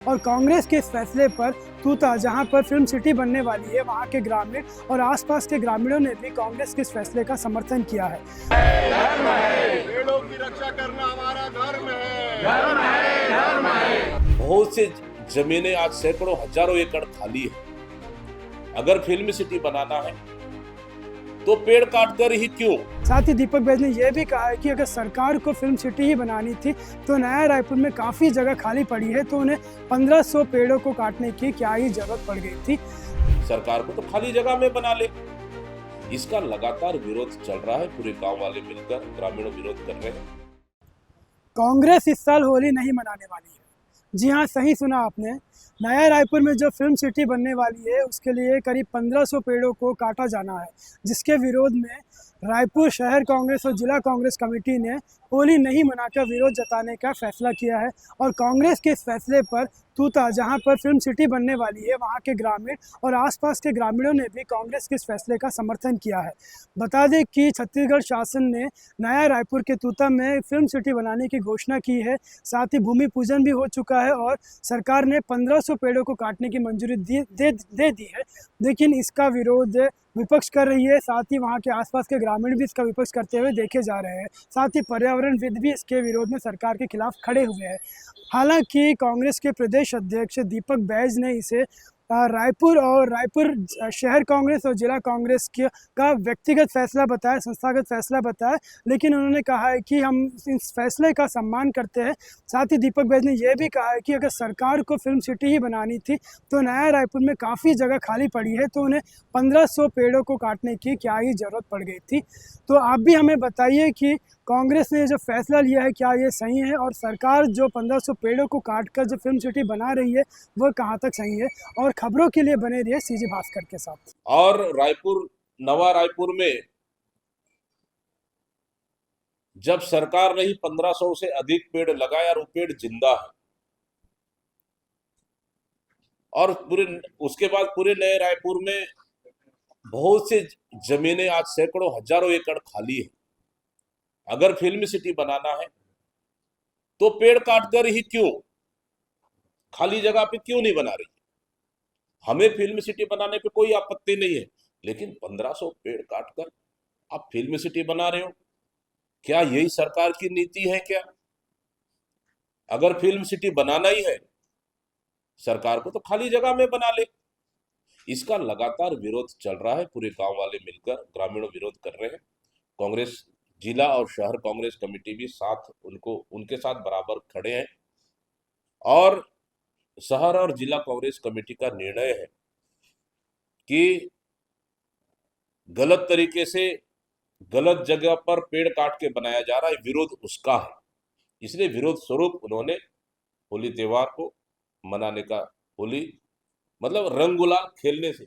और कांग्रेस के इस फैसले पर तूता जहां पर फिल्म सिटी बनने वाली है, वहां के ग्रामीण और आसपास के ग्रामीणों ने भी कांग्रेस के इस फैसले का समर्थन किया है। धर्म है, पेड़ों की रक्षा करना हमारा धर्म है। धर्म है, धर्म है। बहुत से जमीनें आज सैकड़ों हजारों एकड़ खाली है। अगर फिल्म सिटी बनाना है तो पेड़ काटकर ही क्यों। साथ ही दीपक बैज ने यह भी कहा है कि अगर सरकार को फिल्म सिटी ही बनानी थी तो नया रायपुर में काफी जगह खाली पड़ी है, तो उन्हें 1500 पेड़ों को काटने की क्या ही जरूरत पड़ गई थी। सरकार को तो खाली जगह में बना ले। इसका लगातार विरोध चल रहा है। पूरे गांव वाले मिलकर ग्रामीण विरोध कर रहे हैं। कांग्रेस इस साल होली नहीं मनाने वाली है। जी हाँ, सही सुना आपने। नया रायपुर में जो फिल्म सिटी बनने वाली है उसके लिए करीब 1500 पेड़ों को काटा जाना है, जिसके विरोध में रायपुर शहर कांग्रेस और जिला कांग्रेस कमेटी ने होली नहीं मनाकर विरोध जताने का फैसला किया है। और कांग्रेस के इस फैसले पर तूता जहां पर फिल्म सिटी बनने वाली है, वहां के ग्रामीण और आसपास के ग्रामीणों ने भी कांग्रेस के इस फैसले का समर्थन किया है। बता दें कि छत्तीसगढ़ शासन ने नया रायपुर के तूता में फिल्म सिटी बनाने की घोषणा की है। साथ ही भूमि पूजन भी हो चुका है और सरकार ने 1500 पेड़ों को काटने की मंजूरी दे दी है। लेकिन इसका विरोध विपक्ष कर रही है। साथ ही वहाँ के आसपास के ग्रामीण भी इसका विपक्ष करते हुए देखे जा रहे हैं। साथ ही पर्यावरणविद भी इसके विरोध में सरकार के खिलाफ खड़े हुए हैं। हालांकि कांग्रेस के प्रदेश अध्यक्ष दीपक बैज ने इसे रायपुर शहर कांग्रेस और जिला कांग्रेस का व्यक्तिगत फैसला बताया, संस्थागत फैसला बताया, लेकिन उन्होंने कहा है कि हम इस फैसले का सम्मान करते हैं। साथ ही दीपक बैज ने यह भी कहा है कि अगर सरकार को फिल्म सिटी ही बनानी थी तो नया रायपुर में काफ़ी जगह खाली पड़ी है, तो उन्हें 1500 पेड़ों को काटने की क्या ही ज़रूरत पड़ गई थी। तो आप भी हमें बताइए कि कांग्रेस ने जो फैसला लिया है क्या ये सही है, और सरकार जो 1500 पेड़ों को काटकर जो फिल्म सिटी बना रही है वो कहाँ तक सही है। और खबरों के लिए बने रहिए सीजी भास्कर के साथ। और नवा रायपुर में जब सरकार ने ही 1500 से अधिक पेड़ लगाए और वो पेड़ जिंदा है, और उसके बाद पूरे नए रायपुर में बहुत से जमीनें आज सैकड़ों हजारों एकड़ खाली है। अगर फिल्म सिटी बनाना है तो पेड़ काटकर ही क्यों, खाली जगह पे क्यों नहीं बना रही। हमें फिल्म सिटी बनाने पे कोई आपत्ति नहीं है, लेकिन 1500 पेड़ काटकर आप फिल्म सिटी बना रहे हो। क्या यही सरकार की नीति है क्या? अगर फिल्म सिटी बनाना ही है, सरकार को तो खाली जगह में बना ले। इसका लगातार विरोध चल रहा है। पूरे गांव वाले मिलकर ग्रामीण विरोध कर रहे हैं। कांग्रेस जिला और शहर कांग्रेस कमेटी भी उनके साथ बराबर खड़े हैं। और शहर और जिला कांग्रेस कमेटी का निर्णय है कि गलत तरीके से गलत जगह पर पेड़ काट के बनाया जा रहा है, विरोध उसका है। इसलिए विरोध स्वरूप उन्होंने होली त्योहार को मनाने का, होली मतलब रंग गुलाल खेलने से